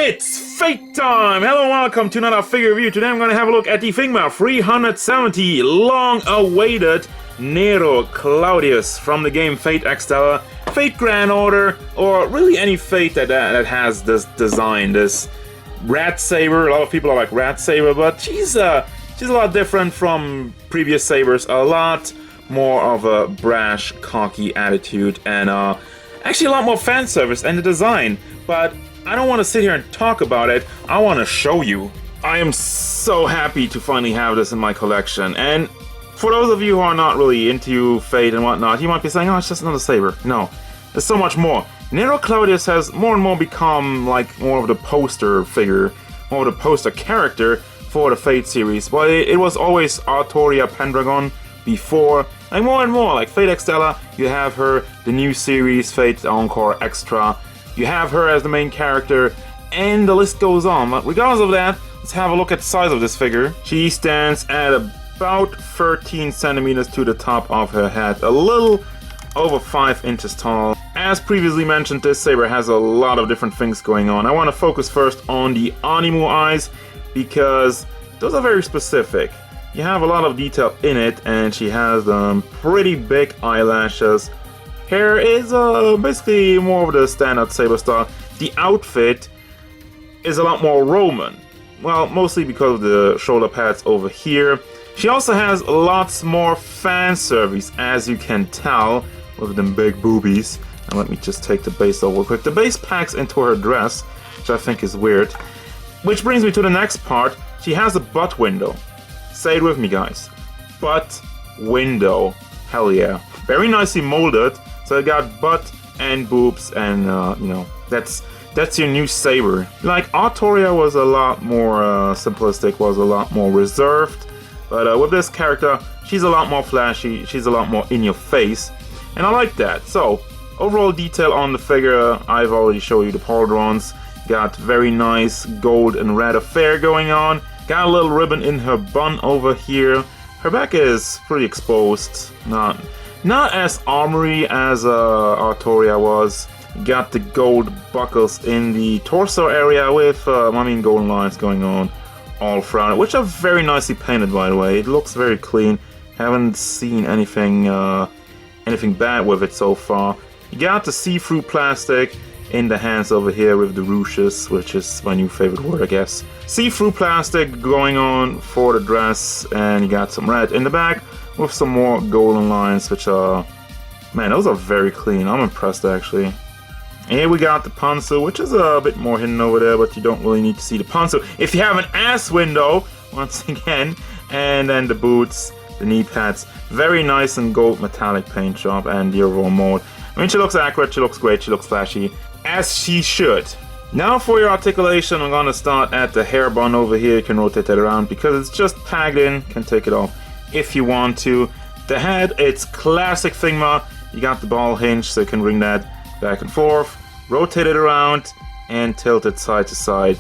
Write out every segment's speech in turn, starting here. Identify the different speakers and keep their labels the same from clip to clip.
Speaker 1: It's Fate time! Hello and welcome to another figure review. Today I'm going to have a look at the Figma 370 long-awaited Nero Claudius from the game Fate Extella, Fate Grand Order, or really any Fate that has this design, this Rat Saber. A lot of people are like Rat Saber, but she's a lot different from previous Sabers. A lot more of a brash, cocky attitude, and actually a lot more fan service and the design. But I don't want to sit here and talk about it, I want to show you. I am so happy to finally have this in my collection, and for those of you who are not really into Fate and whatnot, you might be saying, oh, it's just another Saber. No, there's so much more. Nero Claudius has more and more become like more of the poster figure, more of the poster character for the Fate series. Well, it was always Artoria Pendragon before, and more, like Fate Extella, you have her, the new series, Fate Encore Extra, you have her as the main character, and the list goes on. But regardless of that, let's have a look at the size of this figure. She stands at about 13 centimeters to the top of her head, a little over 5 inches tall. As previously mentioned, this Saber has a lot of different things going on. I want to focus first on the Animu eyes, because those are very specific. You have a lot of detail in it, and she has pretty big eyelashes. Hair is basically more of the standard Saber style. The outfit is a lot more Roman. Well, mostly because of the shoulder pads over here. She also has lots more fan service, as you can tell, with them big boobies. And let me just take the base off real quick. The base packs into her dress, which I think is weird. Which brings me to the next part. She has a butt window. Say it with me, guys. Butt window. Hell yeah. Very nicely molded. So I got butt and boobs, and you know, that's your new Saber. Like Artoria was a lot more simplistic, was a lot more reserved, but with this character, she's a lot more flashy, she's a lot more in your face, and I like that. So overall detail on the figure, I've already showed you the pauldrons. Got very nice gold and red affair going on. Got a little ribbon in her bun over here. Her back is pretty exposed, not as armory as Artoria was. Got the gold buckles in the torso area with, golden lines going on all throughout it, which are very nicely painted, by the way. It looks very clean. Haven't seen anything bad with it so far. You got the see-through plastic in the hands over here with the ruches, which is my new favorite word, I guess. See-through plastic going on for the dress, and you got some red in the back with some more golden lines, which are, man, those are very clean. I'm impressed, actually. And here we got the pantsu, which is a bit more hidden over there, but you don't really need to see the pantsu if you have an ass window, once again. And then the boots, the knee pads, very nice and gold metallic paint job, and the overall mold. I mean, she looks accurate, she looks great, she looks flashy, as she should. Now for your articulation, I'm gonna start at the hair bun over here. You can rotate that around because it's just tagged in. You can take it off if you want to. The head, it's classic Figma. You got the ball hinge, so you can bring that back and forth, rotate it around, and tilt it side to side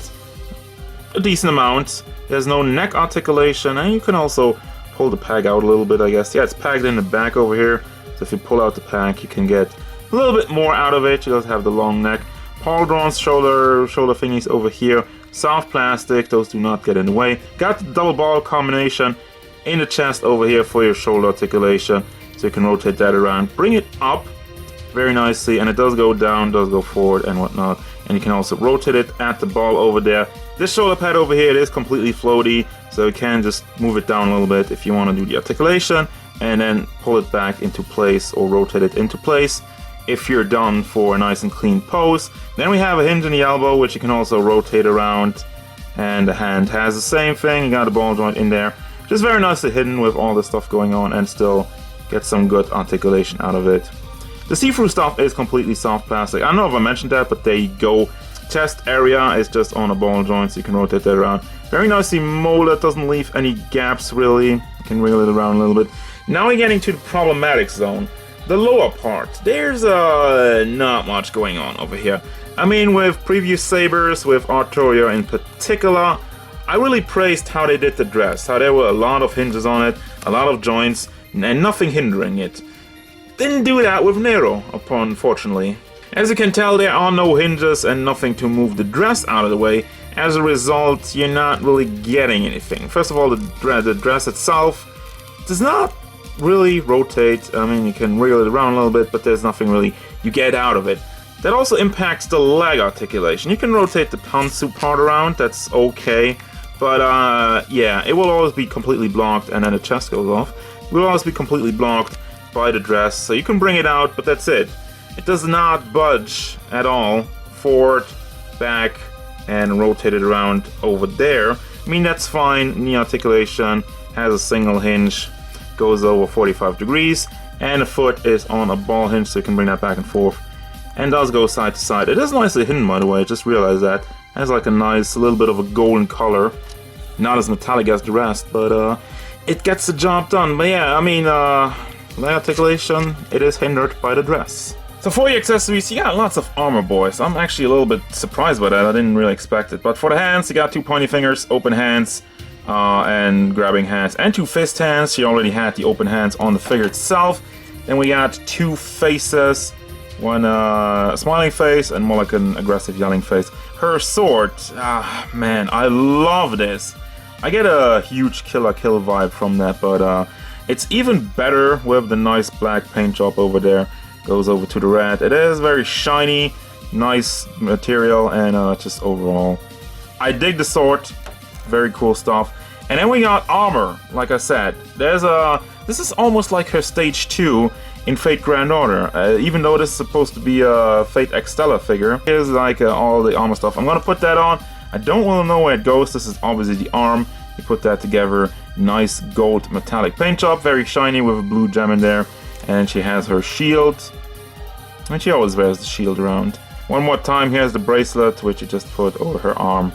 Speaker 1: a decent amount. There's no neck articulation, and you can also pull the peg out a little bit, I guess. Yeah, it's pegged in the back over here, so if you pull out the peg, you can get a little bit more out of it. She does have the long neck. Pauldrons, shoulder thingies over here. Soft plastic, those do not get in the way. Got the double ball combination in the chest over here for your shoulder articulation, so you can rotate that around, bring it up very nicely, and it does go down, does go forward and whatnot, and you can also rotate it at the ball over there. This shoulder pad over here, it is completely floaty, so you can just move it down a little bit if you want to do the articulation, and then pull it back into place or rotate it into place if you're done for a nice and clean pose. Then we have a hinge in the elbow, which you can also rotate around, and the hand has the same thing. You got a ball joint in there, just very nicely hidden with all the stuff going on, and still get some good articulation out of it. The see-through stuff is completely soft plastic. I don't know if I mentioned that, but there you go. Chest area is just on a ball joint, so you can rotate that around. Very nicely molded, doesn't leave any gaps really. You can wiggle it around a little bit. Now we're getting to the problematic zone. The lower part. There's not much going on over here. I mean, with previous Sabers, with Artoria in particular, I really praised how they did the dress, how there were a lot of hinges on it, a lot of joints, and nothing hindering it. Didn't do that with Nero, unfortunately. As you can tell, there are no hinges and nothing to move the dress out of the way. As a result, you're not really getting anything. First of all, the dress itself does not really rotate. I mean, you can wiggle it around a little bit, but there's nothing really you get out of it. That also impacts the leg articulation. You can rotate the pantsuit part around, that's okay. But yeah, it will always be completely blocked, and then the chest goes off. It will always be completely blocked by the dress, so you can bring it out, but that's it. It does not budge at all, forward, back, and rotate it around over there. I mean, that's fine. Knee articulation has a single hinge, goes over 45 degrees, and the foot is on a ball hinge, so you can bring that back and forth, and does go side to side. It is nicely hidden, by the way, I just realized that. It has like a nice, little bit of a golden color. Not as metallic as the rest, but it gets the job done. But yeah, I mean, leg articulation, it is hindered by the dress. So for your accessories, you got lots of armor, boys. I'm actually a little bit surprised by that. I didn't really expect it. But for the hands, you got 2 pointy fingers, open hands, and grabbing hands, and 2 fist hands. She already had the open hands on the figure itself. Then we got 2 faces, one smiling face and more like an aggressive yelling face. Her sword, man, I love this. I get a huge Kill la Kill vibe from that, but it's even better with the nice black paint job over there. Goes over to the red. It is very shiny, nice material, and just overall, I dig the sword. Very cool stuff. And then we got armor. Like I said, there's this is almost like her stage 2 in Fate Grand Order. Even though this is supposed to be a Fate Extella figure, here's like all the armor stuff. I'm gonna put that on. I don't want to know where it goes. This is obviously the arm. You put that together. Nice gold metallic paint job, very shiny with a blue gem in there. And she has her shield. And she always wears the shield around. One more time, here's the bracelet, which you just put over her arm.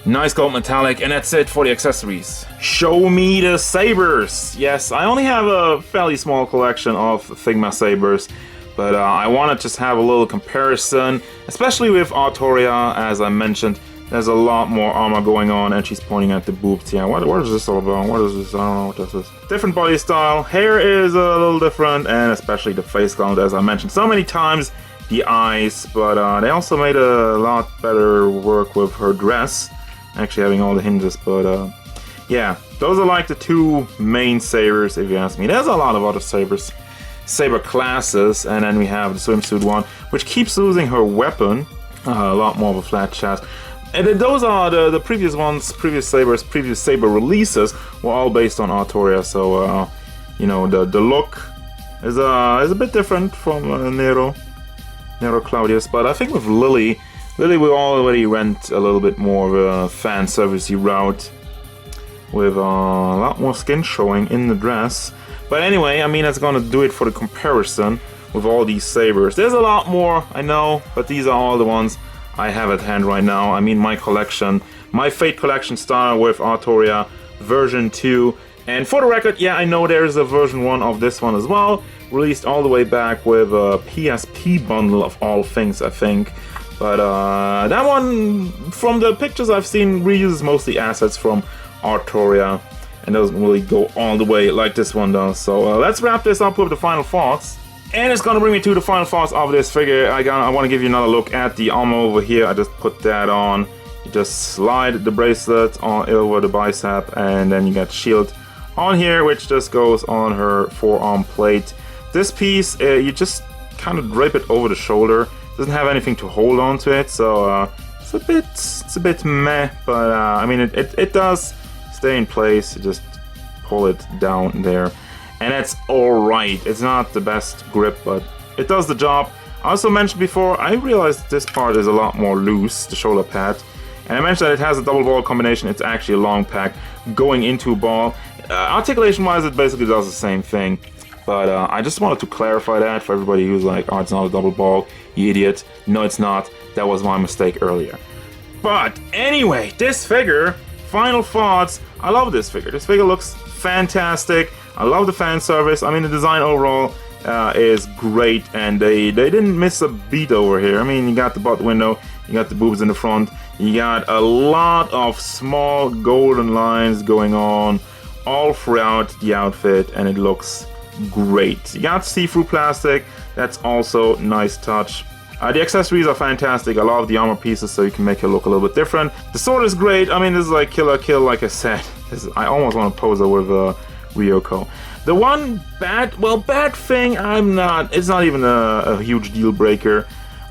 Speaker 1: Nice gold metallic, and that's it for the accessories. Show me the sabers! Yes, I only have a fairly small collection of Figma sabers, but I want to just have a little comparison, especially with Artoria, as I mentioned. There's a lot more armor going on, and she's pointing at the boobs. Yeah, what is this all about? What is this? I don't know what this is. Different body style. Hair is a little different, and especially the face count, as I mentioned so many times. The eyes, but they also made a lot better work with her dress. Actually having all the hinges, but yeah. Those are like the 2 main sabers, if you ask me. There's a lot of other sabers. Saber classes, and then we have the swimsuit one, which keeps losing her weapon. A lot more of a flat chest. And then those are the previous ones, previous sabers, previous saber releases were all based on Artoria, so you know, the look is a bit different from Nero Claudius, but I think with Lily we already went a little bit more of a fan servicey route with a lot more skin showing in the dress. But anyway, I mean, that's gonna do it for the comparison with all these sabers. There's a lot more, I know, but these are all the ones I have at hand right now. I mean, my collection, my Fate collection started with Artoria version 2. And for the record, yeah, I know there's a version 1 of this one as well, released all the way back with a PSP bundle of all things, I think. But that one, from the pictures I've seen, reuses mostly assets from Artoria and doesn't really go all the way like this one does. So let's wrap this up with the final thoughts. And it's gonna bring me to the final thoughts of this figure. I want to give you another look at the armor over here. I just put that on. You just slide the bracelet on over the bicep, and then you got shield on here, which just goes on her forearm plate. This piece, you just kind of drape it over the shoulder. Doesn't have anything to hold on to it, so it's a bit meh. But I mean, it does stay in place. You just pull it down there. And it's alright. It's not the best grip, but it does the job. I also mentioned before, I realized this part is a lot more loose, the shoulder pad. And I mentioned that it has a double ball combination. It's actually a long pack going into a ball. Articulation-wise, it basically does the same thing. But I just wanted to clarify that for everybody who's like, oh, it's not a double ball, you idiot. No, it's not. That was my mistake earlier. But anyway, this figure, final thoughts. I love this figure. This figure looks fantastic. I love the fan service. I mean, the design overall is great, and they didn't miss a beat over here. I mean, you got the butt window, you got the boobs in the front, you got a lot of small golden lines going on all throughout the outfit, and it looks great. You got see-through plastic, that's also nice touch. The accessories are fantastic. I love the armor pieces, so you can make it look a little bit different. The sword is great. I mean, this is like killer kill, like I said. I almost want to pose her with Ryoko. The one bad thing, it's not even a huge deal breaker.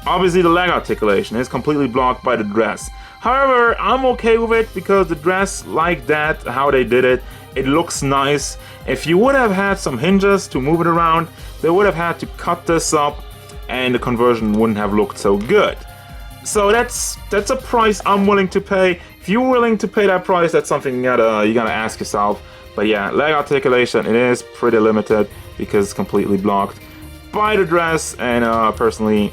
Speaker 1: Obviously, the leg articulation is completely blocked by the dress. However, I'm okay with it because the dress, like that, how they did it, it looks nice. If you would have had some hinges to move it around, they would have had to cut this up and the conversion wouldn't have looked so good. So that's a price I'm willing to pay. If you're willing to pay that price, that's something you gotta ask yourself. But yeah, leg articulation, it is pretty limited because it's completely blocked by the dress, and personally,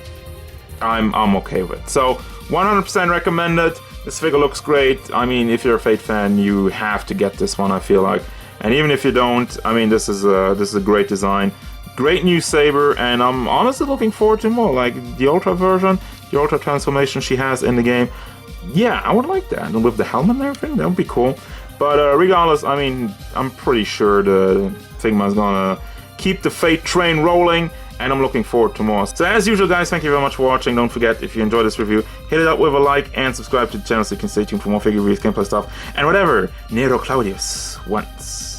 Speaker 1: I'm okay with it. So 100% recommended. This figure looks great. I mean, if you're a Fate fan, you have to get this one, I feel like. And even if you don't, I mean, this is a great design. Great new Saber, and I'm honestly looking forward to more, like the Ultra version, the Ultra transformation she has in the game. Yeah, I would like that, and with the helmet and everything, that would be cool. But regardless, I mean, I'm pretty sure the Figma is gonna keep the Fate train rolling, and I'm looking forward to more. So as usual, guys, thank you very much for watching. Don't forget, if you enjoyed this review, hit it up with a like and subscribe to the channel so you can stay tuned for more figure reviews, gameplay stuff, and whatever Nero Claudius wants.